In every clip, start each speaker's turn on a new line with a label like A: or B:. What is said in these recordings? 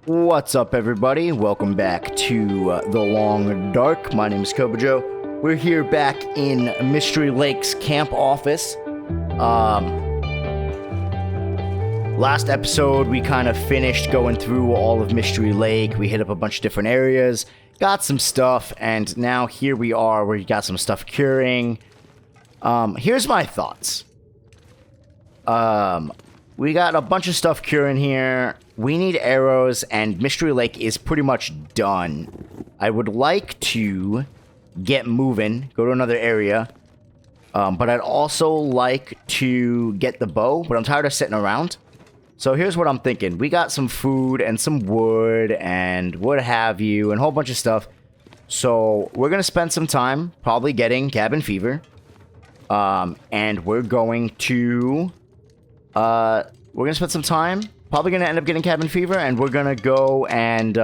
A: What's up, everybody? Welcome back to The Long Dark. My name is Kobojo. We're here back in Mystery Lake's camp office. Last episode, we kind of finished going through all of Mystery Lake. We hit up a bunch of different areas, got some stuff, and now here we are where you got some stuff curing. Here's my thoughts. We got a bunch of stuff curing here. We need arrows, and Mystery Lake is pretty much done. I would like to get moving, go to another area, but I'd also like to get the bow, but I'm tired of sitting around. So here's what I'm thinking. We got some food and some wood and what have you, and a whole bunch of stuff. So we're going to spend some time probably getting cabin fever, and we're going to spend some time, probably going to end up getting cabin fever, and we're going to go and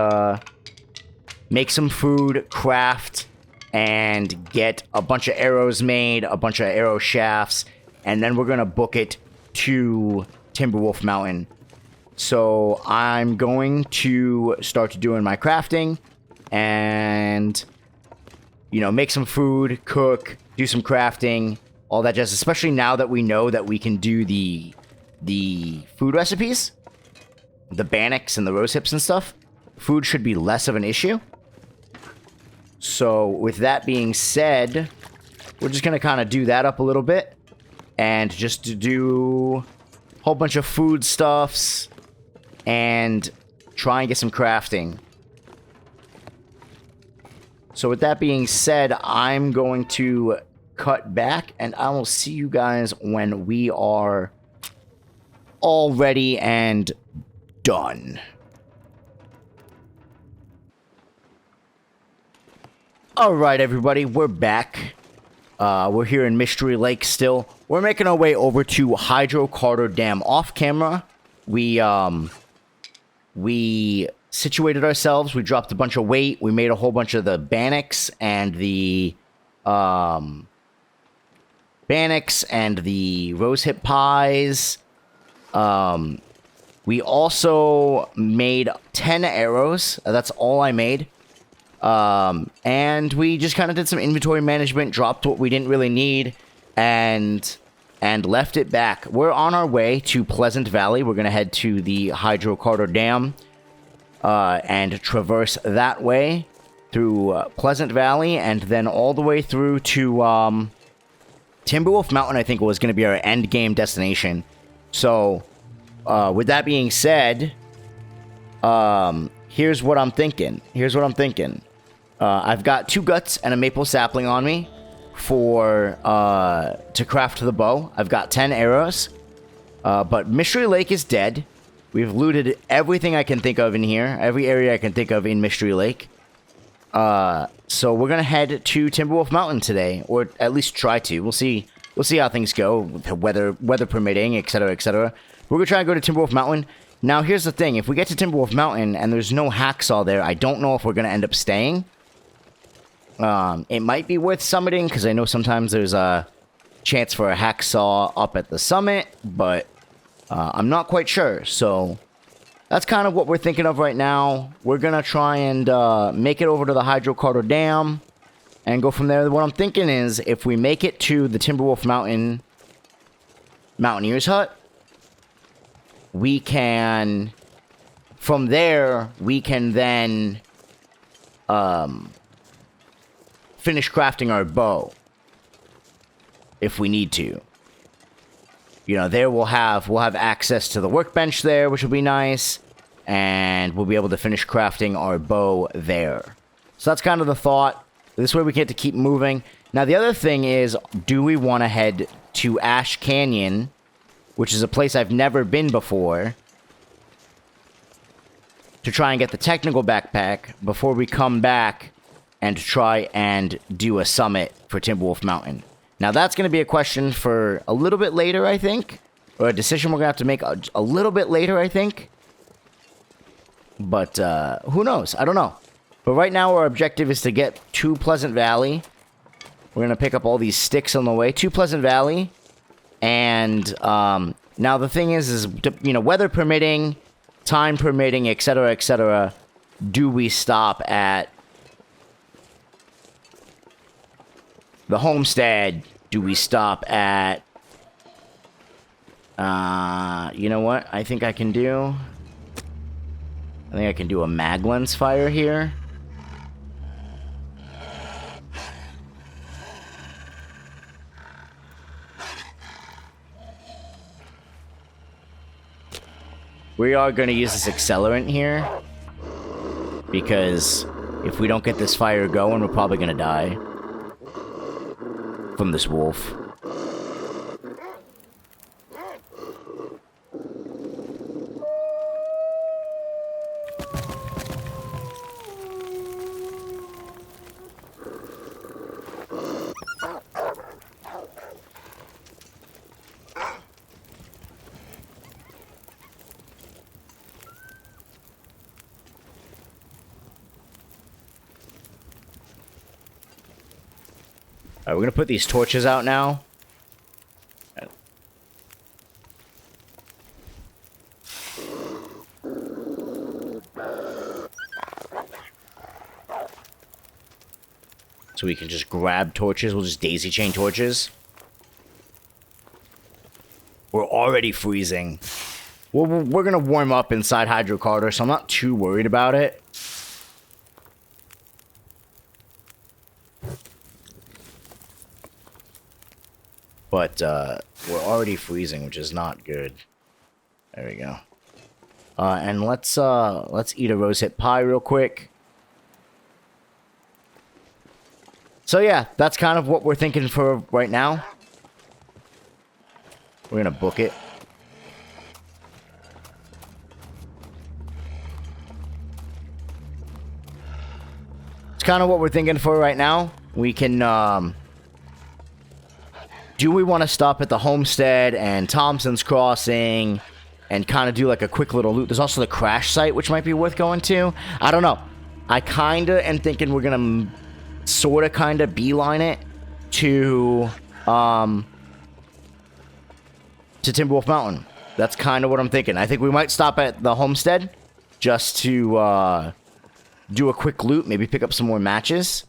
A: make some food, craft, and get a bunch of arrows made, a bunch of arrow shafts, and then we're going to book it to Timberwolf Mountain. So I'm going to start doing my crafting and, you know, make some food, cook, do some crafting, all that jazz, especially now that we know that we can do the food recipes, the bannocks and the rose hips and stuff. Food should be less of an issue. So with that being said, we're just going to kind of do that up a little bit and just do a whole bunch of food stuffs and try and get some crafting. So with that being said, I'm going to cut back and I will see you guys when we are all ready and done. Alright, everybody, we're back. We're here in Mystery Lake still. We're making our way over to Hydro Carter Dam. Off camera, we situated ourselves. We dropped a bunch of weight. We made a whole bunch of the bannocks and the rose hip pies. We also made 10 arrows. That's all I made. And we just kind of did some inventory management, dropped what we didn't really need, and left it back. We're on our way to Pleasant Valley. We're going to head to the Hydro Carter Dam, and traverse that way through Pleasant Valley, and then all the way through to Timberwolf Mountain, I think was going to be our end game destination. So, with that being said, here's what I'm thinking. I've got 2 guts and a maple sapling on me to craft the bow. I've got 10 arrows, but Mystery Lake is dead. We've looted everything I can think of in here, every area I can think of in Mystery Lake. So we're gonna head to Timberwolf Mountain today, or at least try to. We'll see how things go, weather permitting, etc., etc. We're gonna try and go to Timberwolf Mountain. Now, here's the thing: if we get to Timberwolf Mountain and there's no hacksaw there, I don't know if we're gonna end up staying. It might be worth summiting because I know sometimes there's a chance for a hacksaw up at the summit, but I'm not quite sure. So that's kind of what we're thinking of right now. We're gonna try and make it over to the Hydro Carter Dam and go from there. What I'm thinking is, if we make it to the Timberwolf Mountain Mountaineer's Hut, we can, from there, we can then finish crafting our bow if we need to. You know, there we'll have access to the workbench there, which will be nice, and we'll be able to finish crafting our bow there. So that's kind of the thought. This way we get to keep moving. Now, the other thing is, do we want to head to Ash Canyon, which is a place I've never been before, to try and get the technical backpack before we come back and try and do a summit for Timberwolf Mountain? Now, that's going to be a question for a little bit later, I think. Or a decision we're going to have to make a little bit later, I think. But, who knows? I don't know. But right now, our objective is to get to Pleasant Valley. We're going to pick up all these sticks on the way to Pleasant Valley. And, now the thing is, you know, weather permitting, time permitting, etc., do we stop at the homestead? Do we stop at... you know what? I think I can do a mag lens fire here. We are going to use this accelerant here, because if we don't get this fire going, we're probably going to die from this wolf. Alright, we're gonna put these torches out now. So we can just grab torches. We'll just daisy chain torches. We're already freezing. We're gonna warm up inside hydrocarbon, so I'm not too worried about it. But, we're already freezing, which is not good. There we go. And let's eat a rosehip pie real quick. So yeah, that's kind of what we're thinking for right now. We're gonna book it. It's kind of what we're thinking for right now. We can, do we want to stop at the homestead and Thompson's Crossing and kind of do like a quick little loot? There's also the crash site, which might be worth going to. I don't know. I kind of am thinking we're going to sort of kind of beeline it to Timberwolf Mountain. That's kind of what I'm thinking. I think we might stop at the homestead just to do a quick loot, maybe pick up some more matches.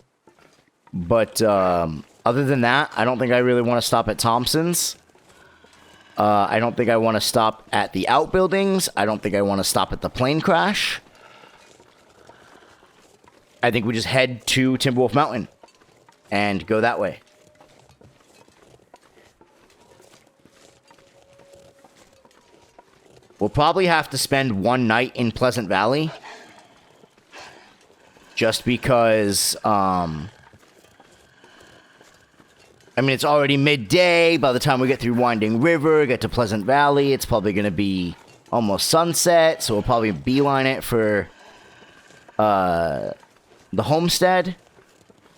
A: But other than that, I don't think I really want to stop at Thompson's. I don't think I want to stop at the outbuildings. I don't think I want to stop at the plane crash. I think we just head to Timberwolf Mountain and go that way. We'll probably have to spend one night in Pleasant Valley. Just because, I mean, it's already midday. By the time we get through Winding River, get to Pleasant Valley, it's probably going to be almost sunset. So we'll probably beeline it for the homestead.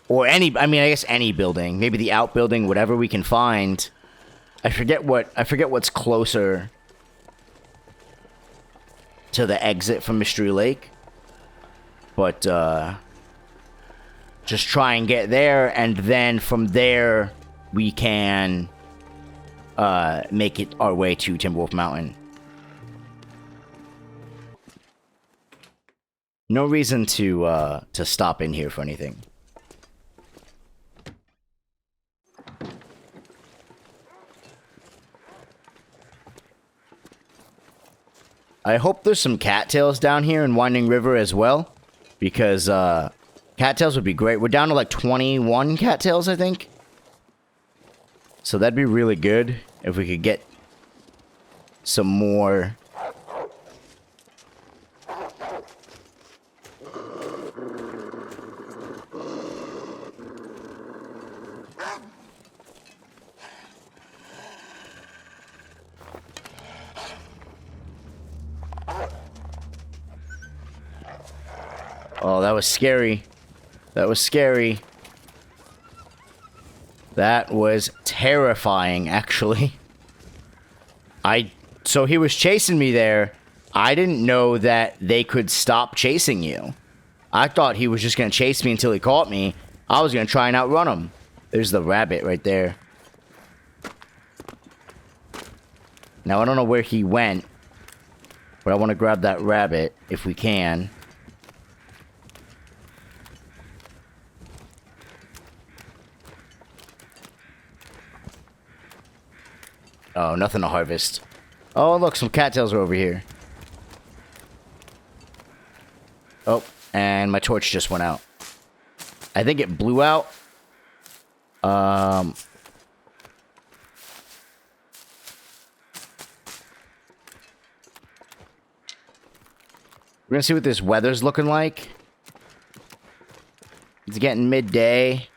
A: Or any, I mean, I guess any building. Maybe the outbuilding, whatever we can find. I forget what's closer to the exit from Mystery Lake. But, just try and get there, and then from there, we can, make it our way to Timberwolf Mountain. No reason to stop in here for anything. I hope there's some cattails down here in Winding River as well, because, cattails would be great. We're down to like 21 cattails, I think. So that'd be really good if we could get some more. Oh, that was scary. That was scary. That was terrifying, actually. So he was chasing me there. I didn't know that they could stop chasing you. I thought he was just going to chase me until he caught me. I was going to try and outrun him. There's the rabbit right there. Now, I don't know where he went. But I want to grab that rabbit if we can. Oh, nothing to harvest. Oh, look, some cattails are over here. Oh, and my torch just went out. I think it blew out. We're gonna see what this weather's looking like. It's getting midday.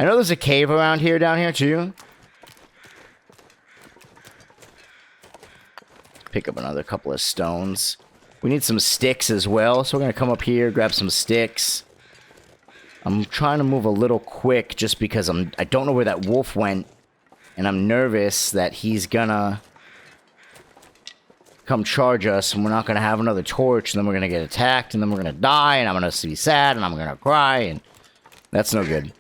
A: I know there's a cave around here, down here, too. Pick up another couple of stones. We need some sticks as well, so we're going to come up here, grab some sticks. I'm trying to move a little quick just because I don't know where that wolf went, and I'm nervous that he's gonna come charge us, and we're not going to have another torch, and then we're going to get attacked, and then we're going to die, and I'm going to be sad, and I'm going to cry, and that's no good.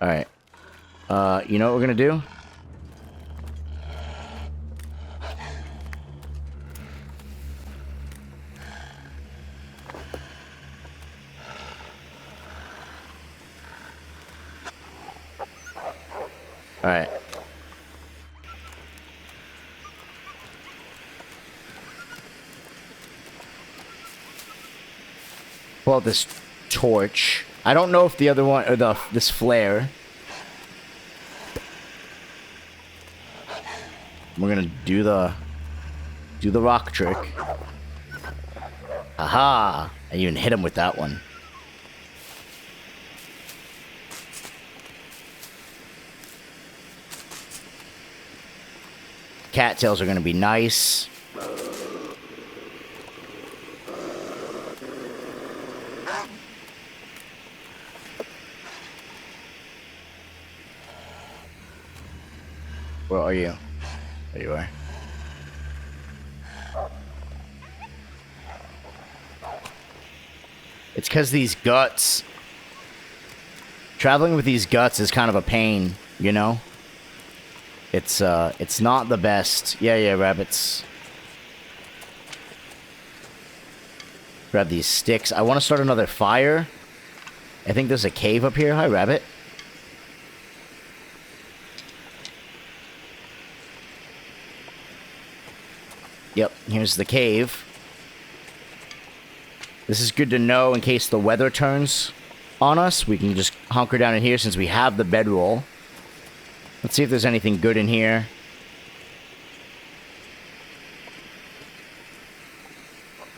A: Alright. You know what we're gonna do? Alright. Pull out this torch. I don't know if the other one, or this flare. We're gonna do the rock trick. Aha! I even hit him with that one. Cattails are gonna be nice. Where are you? There you are. It's because these guts. Traveling with these guts is kind of a pain, you know? It's not the best. Yeah, rabbits. Grab these sticks. I want to start another fire. I think there's a cave up here. Hi, rabbit. Yep, here's the cave. This is good to know in case the weather turns on us. We can just hunker down in here since we have the bedroll. Let's see if there's anything good in here.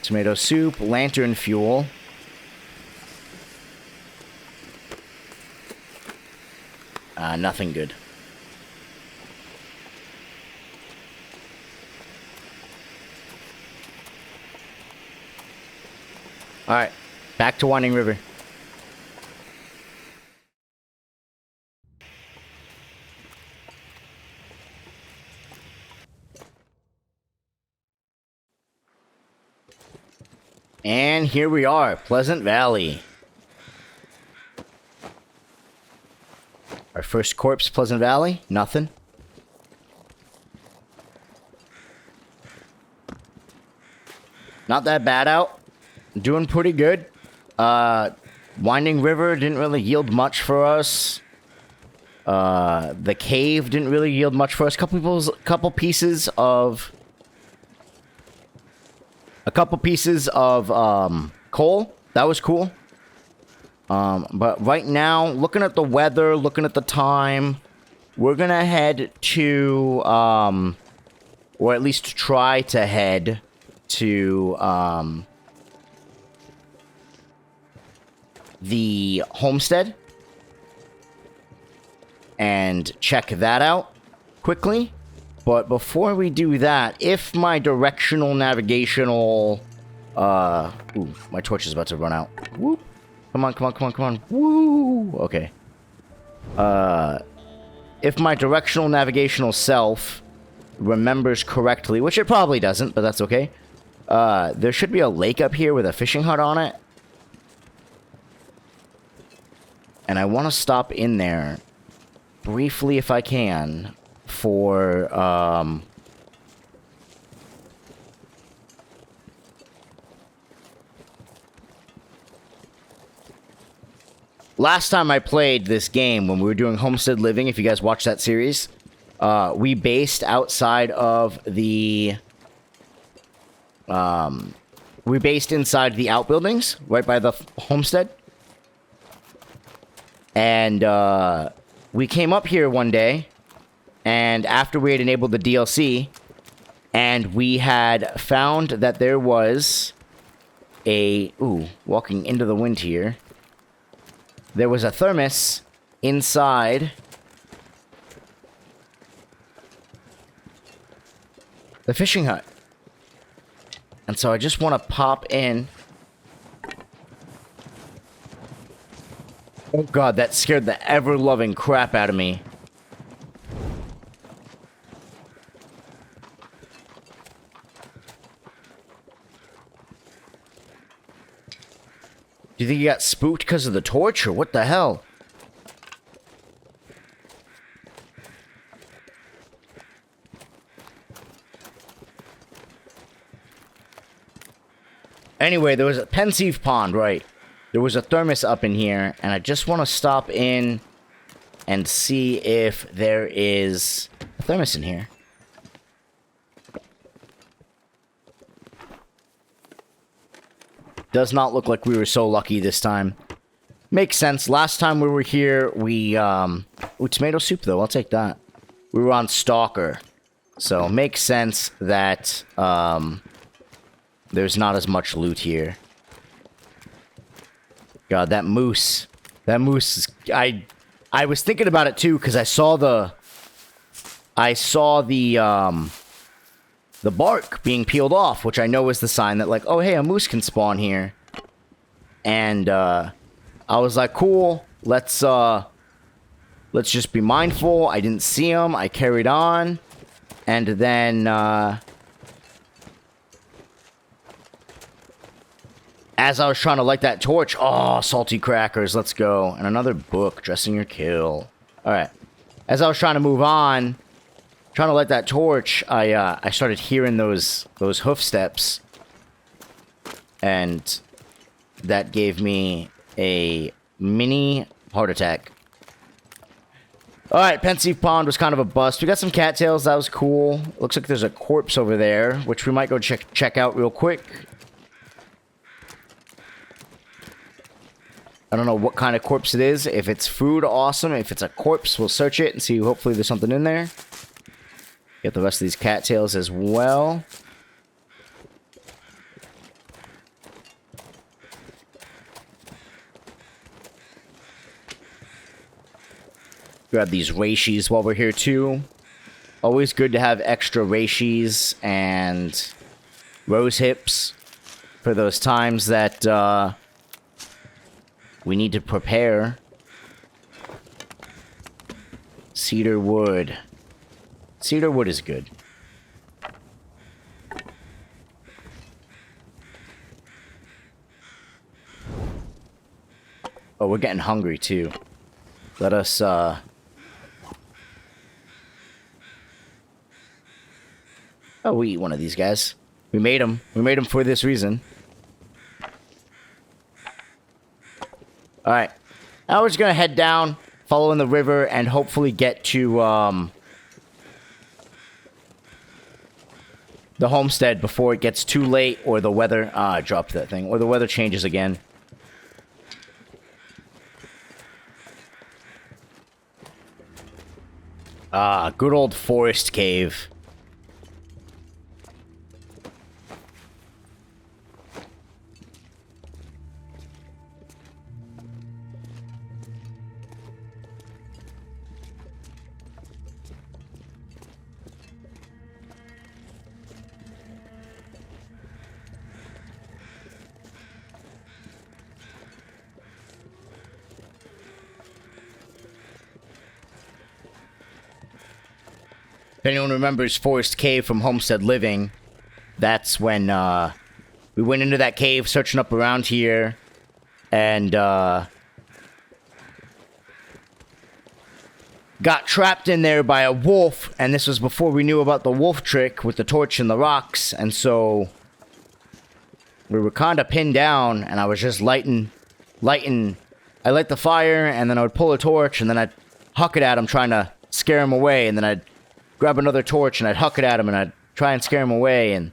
A: Tomato soup, lantern fuel. Nothing good. Alright, back to Winding River. And here we are, Pleasant Valley. Our first corpse, Pleasant Valley, nothing. Not that bad out. Doing pretty good. Winding River didn't really yield much for us. The cave didn't really yield much for us. Couple pieces of coal. That was cool. But right now, looking at the weather, looking at the time, we're gonna head to, or at least try to head to, the homestead and check that out quickly. But before we do that, if my directional navigational ooh, my torch is about to run out. Whoop. Come on. Woo. Okay. If my directional navigational self remembers correctly, which it probably doesn't, but that's okay. There should be a lake up here with a fishing hut on it. And I want to stop in there briefly, if I can, for, last time I played this game, when we were doing Homestead Living, if you guys watched that series, we based outside of the, we based inside the outbuildings, right by the homestead. And, we came up here one day, and after we had enabled the DLC, and we had found that there was a... Ooh, walking into the wind here. There was a thermos inside the fishing hut. And so I just want to pop in. Oh god, that scared the ever-loving crap out of me. Do you think you got spooked because of the torch, or what the hell? Anyway, there was a Pensieve Pond, right? There was a thermos up in here, and I just want to stop in and see if there is a thermos in here. Does not look like we were so lucky this time. Makes sense. Last time we were here, we, ooh, tomato soup, though. I'll take that. We were on Stalker. So, makes sense that, there's not as much loot here. God, that moose. That moose is... I was thinking about it, too, because I saw the bark being peeled off, which I know is the sign that, like, oh, hey, a moose can spawn here. And, I was like, cool, let's just be mindful. I didn't see him. I carried on. And then, as I was trying to light that torch, oh, salty crackers, let's go. And another book, Dressing Your Kill. Alright. As I was trying to move on, trying to light that torch, I started hearing those hoof steps. And that gave me a mini heart attack. Alright, Pensieve Pond was kind of a bust. We got some cattails, that was cool. Looks like there's a corpse over there, which we might go check out real quick. I don't know what kind of corpse it is. If it's food, awesome. If it's a corpse, we'll search it and see. Hopefully there's something in there. Get the rest of these cattails as well. Grab these reishis while we're here too. Always good to have extra reishis and rose hips for those times that we need to prepare. Cedar wood. Cedar wood is good. Oh, we're getting hungry too. Let us, Oh, we eat one of these guys. We made them. We made them for this reason. Alright. Now we're just gonna head down, following the river, and hopefully get to, the homestead before it gets too late, or the weather... I dropped that thing. Or the weather changes again. Good old forest cave. If anyone remembers Forest Cave from Homestead Living, that's when, we went into that cave, searching up around here, and, got got trapped in there by a wolf, and this was before we knew about the wolf trick with the torch and the rocks, and so we were kind of pinned down, and I was just lighting. I light the fire, and then I would pull a torch, and then I'd huck it at him, trying to scare him away, and then I'd grab another torch, and I'd huck it at him, and I'd try and scare him away, and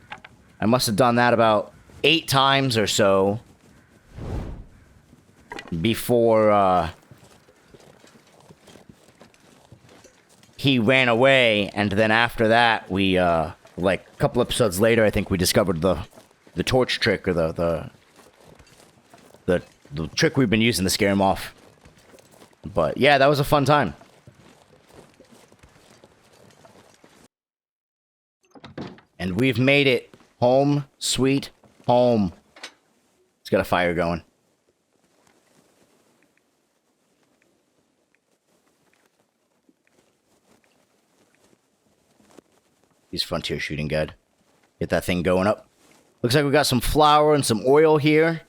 A: I must have done that about 8 times or so before he ran away, and then after that, we, like, a couple episodes later, I think we discovered the torch trick, or the trick we've been using to scare him off. But, yeah, that was a fun time. And we've made it home, sweet home. It's got a fire going. He's frontier shooting good. Get that thing going up. Looks like we got some flour and some oil here.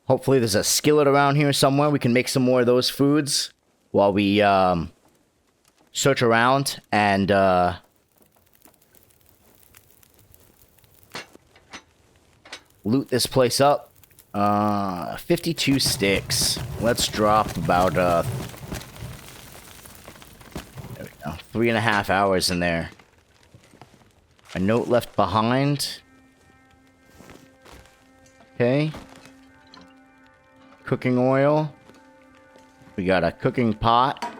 A: Hopefully there's a skillet around here somewhere. We can make some more of those foods while we search around and loot this place up. 52 sticks. Let's drop about there we go. 3.5 hours in there. A note left behind. Okay. Cooking oil. We got a cooking pot.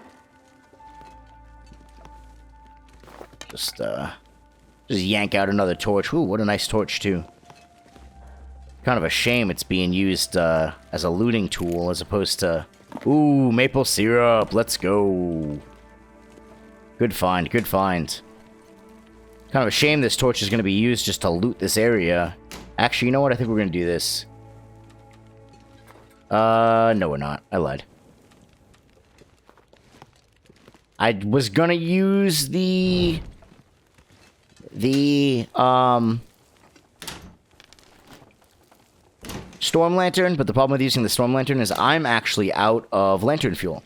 A: Just yank out another torch. Ooh, what a nice torch, too. Kind of a shame it's being used as a looting tool as opposed to... Ooh, maple syrup. Let's go. Good find, good find. Kind of a shame this torch is going to be used just to loot this area. Actually, you know what? I think we're going to do this. No we're not. I lied. I was going to use the storm lantern, but the problem with using the storm lantern is I'm actually out of lantern fuel.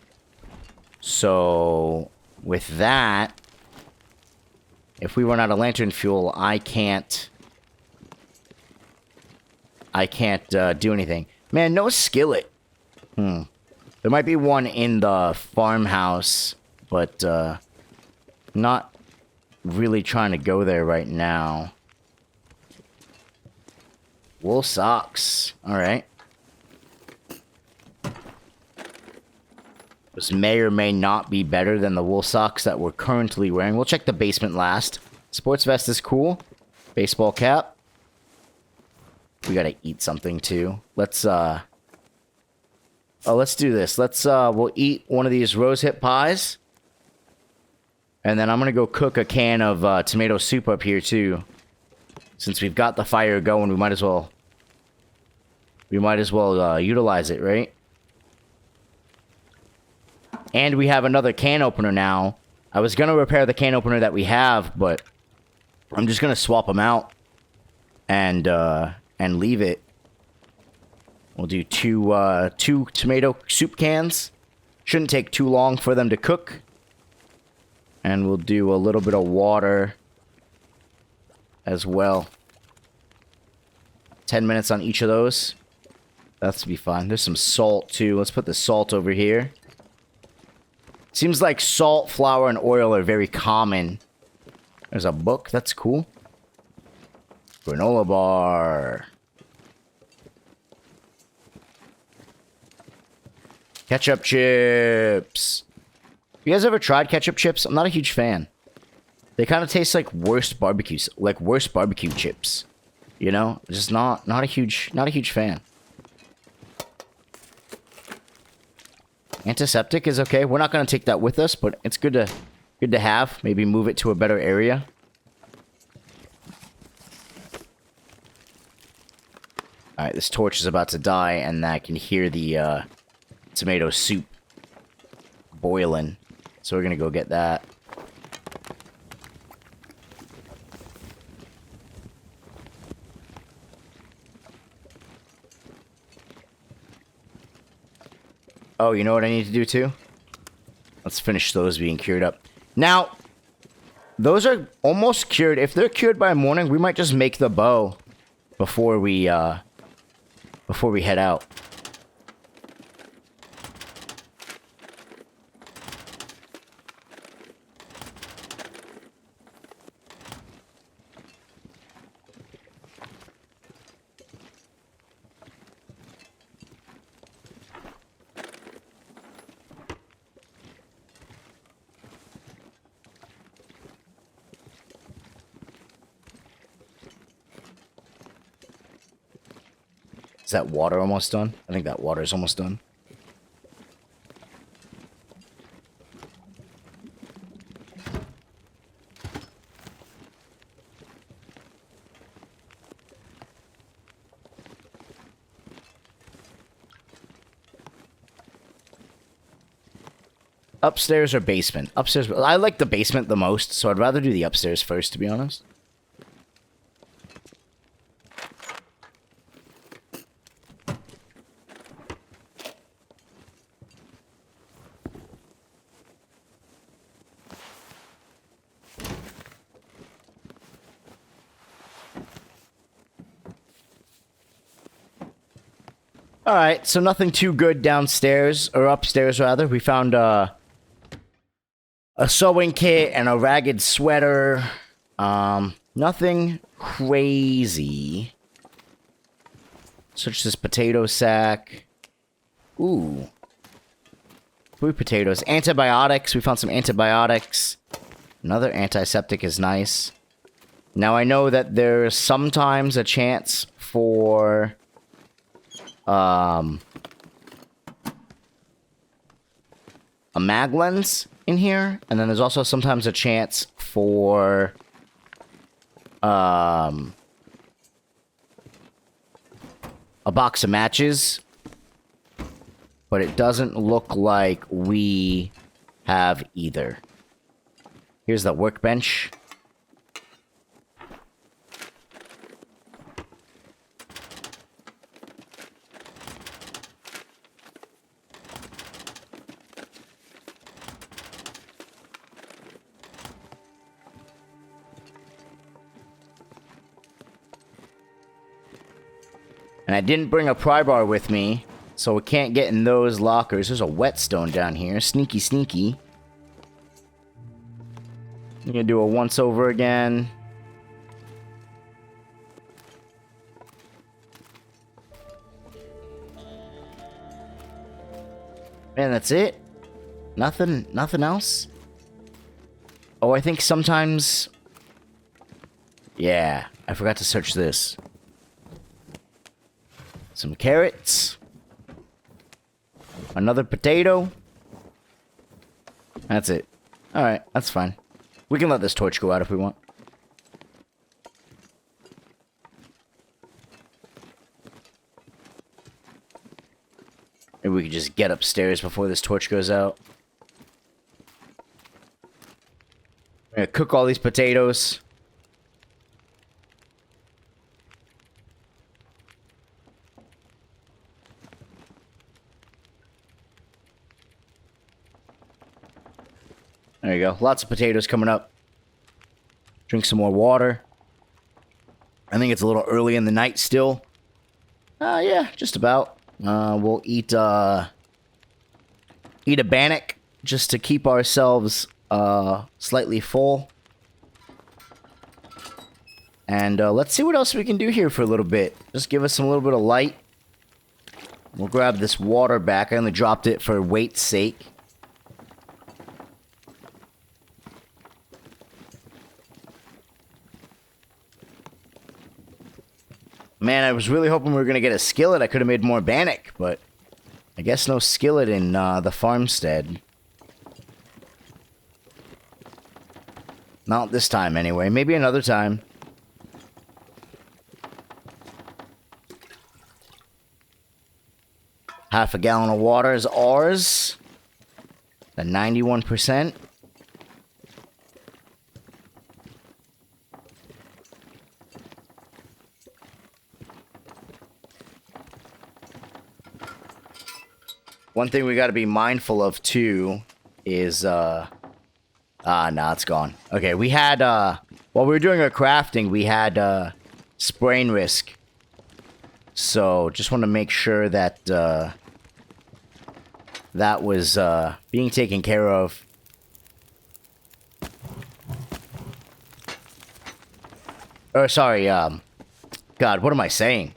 A: So, with that, if we run out of lantern fuel, I can't do anything. Man, no skillet. There might be one in the farmhouse, but not really trying to go there right now. Wool socks. Alright. This may or may not be better than the wool socks that we're currently wearing. We'll check the basement last. Sports vest is cool. Baseball cap. We gotta eat something too. Let's let's do this. We'll eat one of these rosehip pies. And then I'm gonna go cook a can of tomato soup up here too. Since we've got the fire going, we might as well utilize it, right? And we have another can opener now. I was gonna repair the can opener that we have, but I'm just gonna swap them out and leave it. We'll do two tomato soup cans. Shouldn't take too long for them to cook. And we'll do a little bit of water as well. 10 minutes on each of those. That's to be fine. There's some salt too. Let's put the salt over here. Seems like salt, flour, and oil are very common. There's a book. That's cool. Granola bar. Ketchup chips. You guys ever tried ketchup chips? I'm not a huge fan. They kind of taste like worst barbecue chips. You know? Just not a huge fan. Antiseptic is okay. We're not going to take that with us, but it's good to have. Maybe move it to a better area. Alright, this torch is about to die, and I can hear the tomato soup boiling. So we're going to go get that. Oh, you know what I need to do too? Let's finish those being cured up. Now, those are almost cured. If they're cured by morning, we might just make the bow before we head out. Is that water almost done? I think that water is almost done. Upstairs or basement? Upstairs. I like the basement the most, so I'd rather do the upstairs first, to be honest. Alright, so nothing too good downstairs, or upstairs rather. We found a sewing kit and a ragged sweater. Nothing crazy. Search this potato sack. Ooh. Food potatoes. Antibiotics. We found some antibiotics. Another antiseptic is nice. Now I know that there's sometimes a chance for a mag lens in here, and then there's also sometimes a chance for a box of matches, but it doesn't look like we have either. Here's the workbench. And I didn't bring a pry bar with me, so we can't get in those lockers. There's a whetstone down here. Sneaky, sneaky. I'm gonna do a once over again. Man, that's it? Nothing else? Oh, I think sometimes... Yeah, I forgot to search this. Some carrots. Another potato. That's it. Alright, that's fine. We can let this torch go out if we want. Maybe we could just get upstairs before this torch goes out. I'm gonna cook all these potatoes. There you go. Lots of potatoes coming up. Drink some more water. I think it's a little early in the night still. Yeah, just about. We'll eat a bannock just to keep ourselves slightly full. And let's see what else we can do here for a little bit. Just give us a little bit of light. We'll grab this water back. I only dropped it for weight's sake. Man, I was really hoping we were going to get a skillet. I could have made more bannock, but I guess no skillet in the farmstead. Not this time, anyway. Maybe another time. Half a gallon of water is ours. At 91%. One thing we got to be mindful of, too, is, nah, it's gone. Okay, we had, while we were doing our crafting, we had, sprain risk. So, just want to make sure that, that was, being taken care of. Or, sorry, God, what am I saying?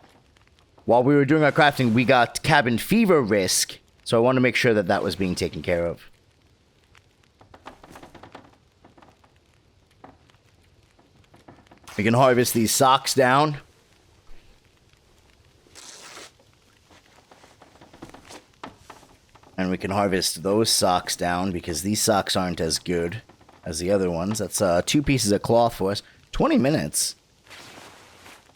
A: While we were doing our crafting, we got cabin fever risk. So I want to make sure that that was being taken care of. We can harvest these socks down. And we can harvest those socks down because these socks aren't as good as the other ones. That's 2 pieces of cloth for us. 20 minutes.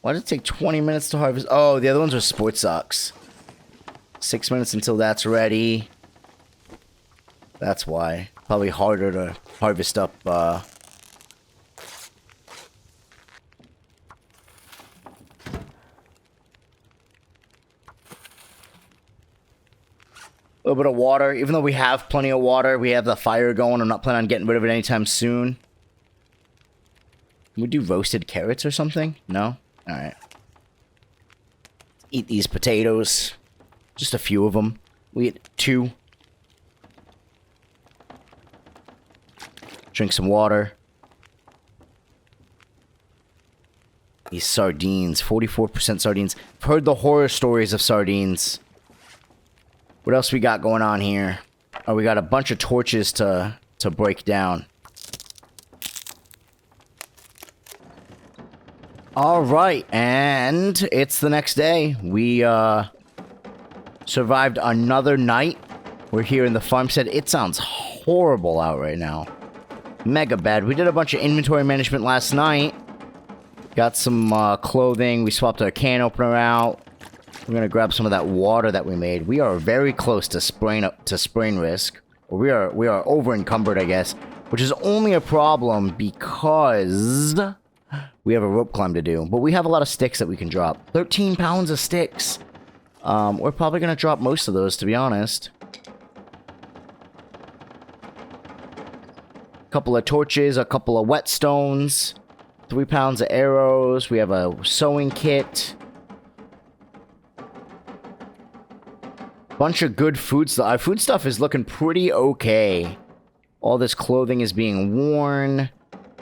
A: Why did it take 20 minutes to harvest? Oh, the other ones are sports socks. 6 minutes until that's ready. That's why. Probably harder to harvest up, a little bit of water. Even though we have plenty of water, we have the fire going. I'm not planning on getting rid of it anytime soon. Can we do roasted carrots or something? No? Alright. Eat these potatoes. Just a few of them. We eat 2. Drink some water. These sardines. 44% sardines. I've heard the horror stories of sardines. What else we got going on here? Oh, we got a bunch of torches to break down. Alright, and it's the next day. We, survived another night. We're here in the farmstead. It sounds horrible out right now. Mega bad. We did a bunch of inventory management last night. Got some, clothing. We swapped our can opener out. We're gonna grab some of that water that we made. We are very close to sprain risk. Or we are over encumbered, I guess. Which is only a problem because we have a rope climb to do. But we have a lot of sticks that we can drop. 13 pounds of sticks. We're probably gonna drop most of those, to be honest. A couple of torches, a couple of whetstones, 3 pounds of arrows. We have a sewing kit. Bunch of good food stuff. Our food stuff is looking pretty okay. All this clothing is being worn.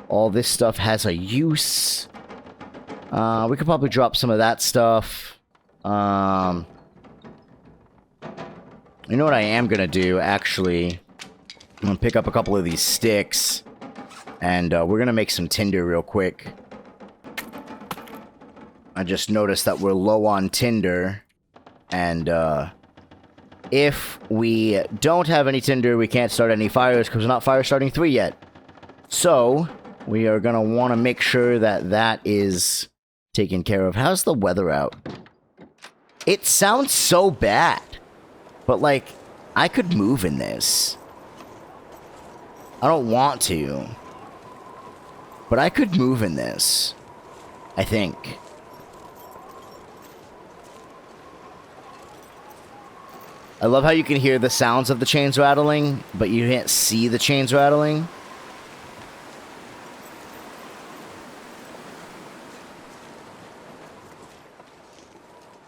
A: All this stuff has a use. We could probably drop some of that stuff. You know what I am gonna do, actually? I'm gonna pick up a couple of these sticks. And, we're gonna make some tinder real quick. I just noticed that we're low on tinder. And, if we don't have any tinder, we can't start any fires because we're not fire starting 3 yet. So, we are gonna want to make sure that that is taken care of. How's the weather out? It sounds so bad. But, like, I could move in this. I don't want to. But I could move in this. I think. I love how you can hear the sounds of the chains rattling, but you can't see the chains rattling.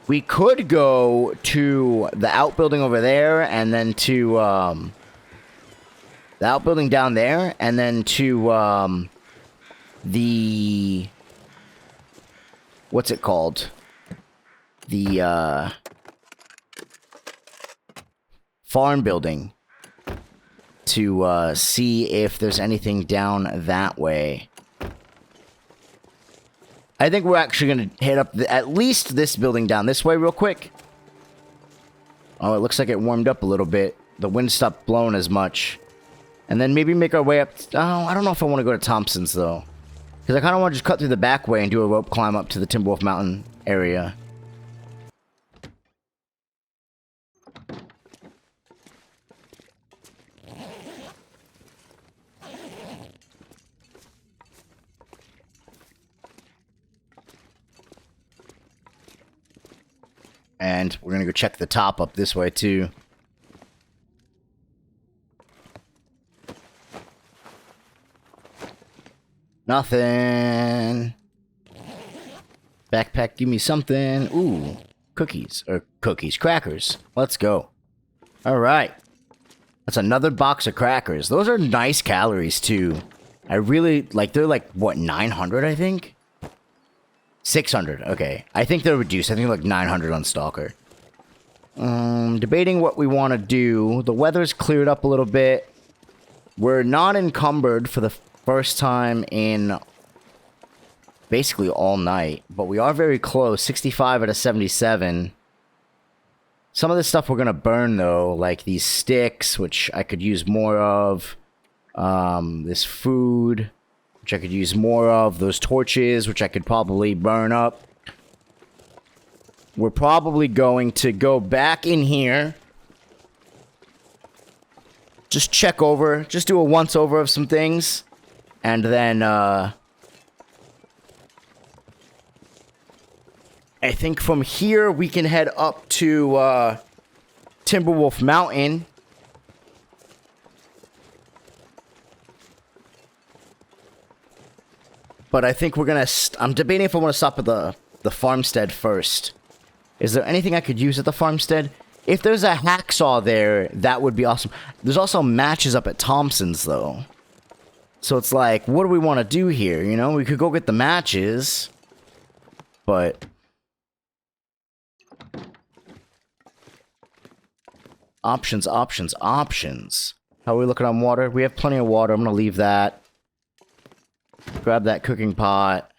A: We could go to the outbuilding over there, and then to, the outbuilding down there, and then to, the... What's it called? The, farm building. To, see if there's anything down that way. I think we're actually going to hit up at least this building down this way real quick. Oh, it looks like it warmed up a little bit. The wind stopped blowing as much. And then maybe make our way up... Oh, I don't know if I want to go to Thompson's, though. Because I kind of want to just cut through the back way and do a rope climb up to the Timberwolf Mountain area. And we're going to go check the top up this way, too. Nothing. Backpack, give me something. Ooh, cookies. Or cookies, crackers. Let's go. Alright. That's another box of crackers. Those are nice calories, too. I really, like, they're like, what, 900, I think? 600, okay. I think they're reduced. I think they're like 900 on Stalker. Debating what we want to do. The weather's cleared up a little bit. We're not encumbered for the first time in basically all night, but we are very close. 65 out of 77. Some of this stuff we're going to burn, though, like these sticks, which I could use more of. This food, which I could use more of. Those torches, which I could probably burn up. We're probably going to go back in here. Just check over. Just do a once-over of some things. And then, I think from here, we can head up to, Timberwolf Mountain. But I think we're gonna... I'm debating if I want to stop at the farmstead first. Is there anything I could use at the farmstead? If there's a hacksaw there, that would be awesome. There's also matches up at Thompson's, though. So it's like, what do we want to do here, you know? We could go get the matches. But... Options, options, options. How are we looking on water? We have plenty of water. I'm gonna leave that. Grab that cooking pot.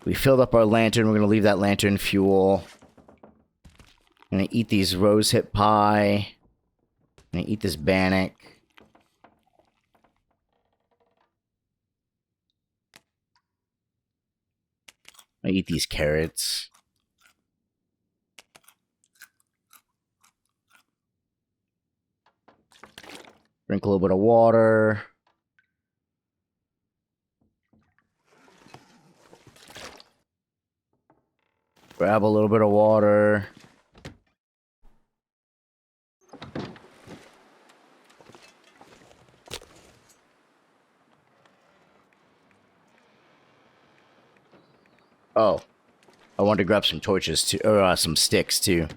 A: We filled up our lantern. We're going to leave that lantern fuel. I'm going to eat these rose hip pie. I'm going to eat this bannock. I eat these carrots. Drink a little bit of water. Grab a little bit of water. Oh. I wanted to grab some torches too, or some sticks too.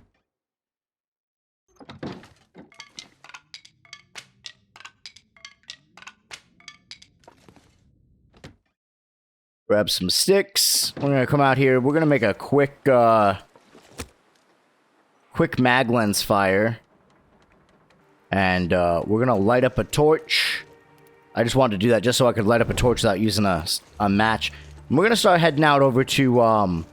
A: Grab some sticks. We're gonna come out here. We're gonna make a quick mag lens fire. And we're gonna light up a torch. I just wanted to do that just so I could light up a torch without using a match. And we're gonna start heading out over to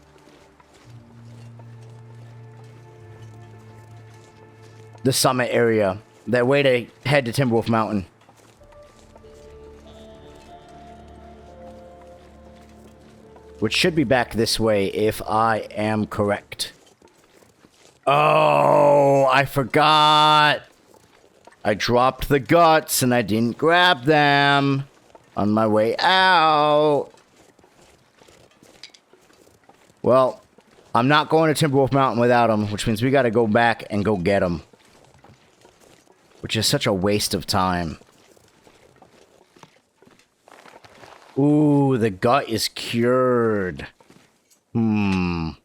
A: the summit area. That way to head to Timberwolf Mountain. Which should be back this way if I am correct. Oh, I forgot. I dropped the guts and I didn't grab them on my way out. Well, I'm not going to Timberwolf Mountain without them, which means we got to go back and go get them. Which is such a waste of time. Ooh, the gut is cured. I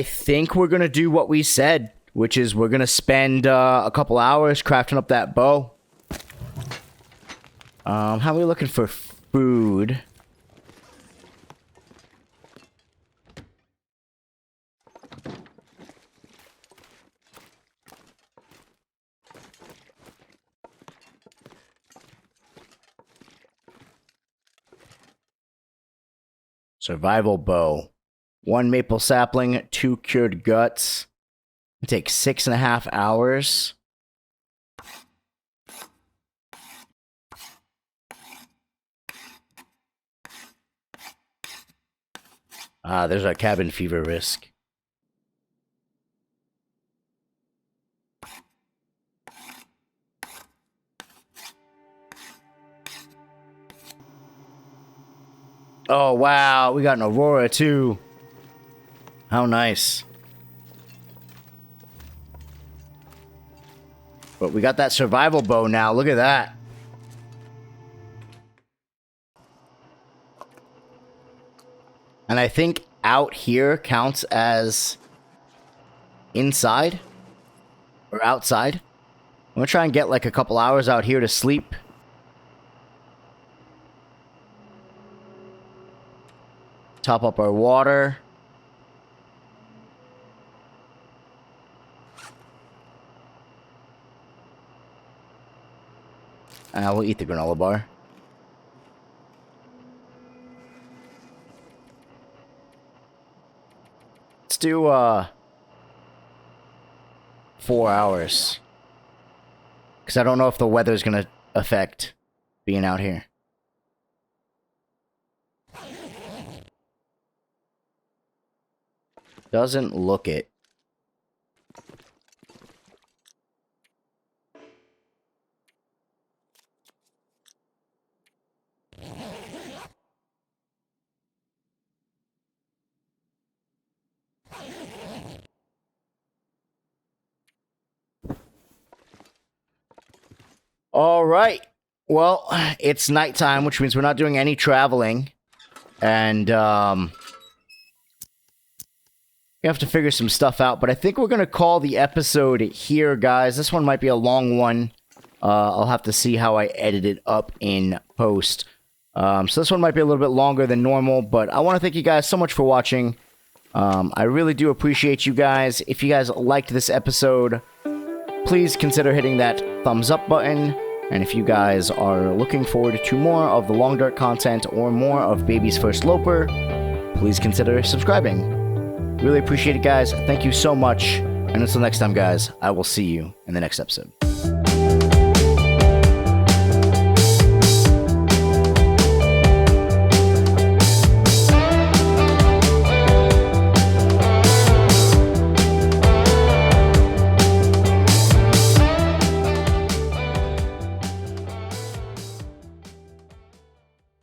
A: think we're going to do what we said, which is we're going to spend a couple hours crafting up that bow. How are we looking for food? Survival bow. 1 maple sapling, 2 cured guts. It takes 6.5 hours. Ah, there's our cabin fever risk. Oh, wow. We got an Aurora, too. How nice. But we got that survival bow now. Look at that. And I think out here counts as inside or outside. I'm gonna try and get like a couple hours out here to sleep. Top up our water. We'll eat the granola bar. Let's do 4 hours. Because I don't know if the weather's going to affect being out here. Doesn't look it. All right. Well, it's nighttime, which means we're not doing any traveling. And, we have to figure some stuff out. But I think we're going to call the episode here, guys. This one might be a long one. I'll have to see how I edit it up in post. So this one might be a little bit longer than normal. But I want to thank you guys so much for watching. I really do appreciate you guys. If you guys liked this episode, please consider hitting that thumbs up button. And if you guys are looking forward to more of the Long Dark content or more of Baby's First Loper, please consider subscribing. Really appreciate it, guys. Thank you so much. And until next time, guys, I will see you in the next episode.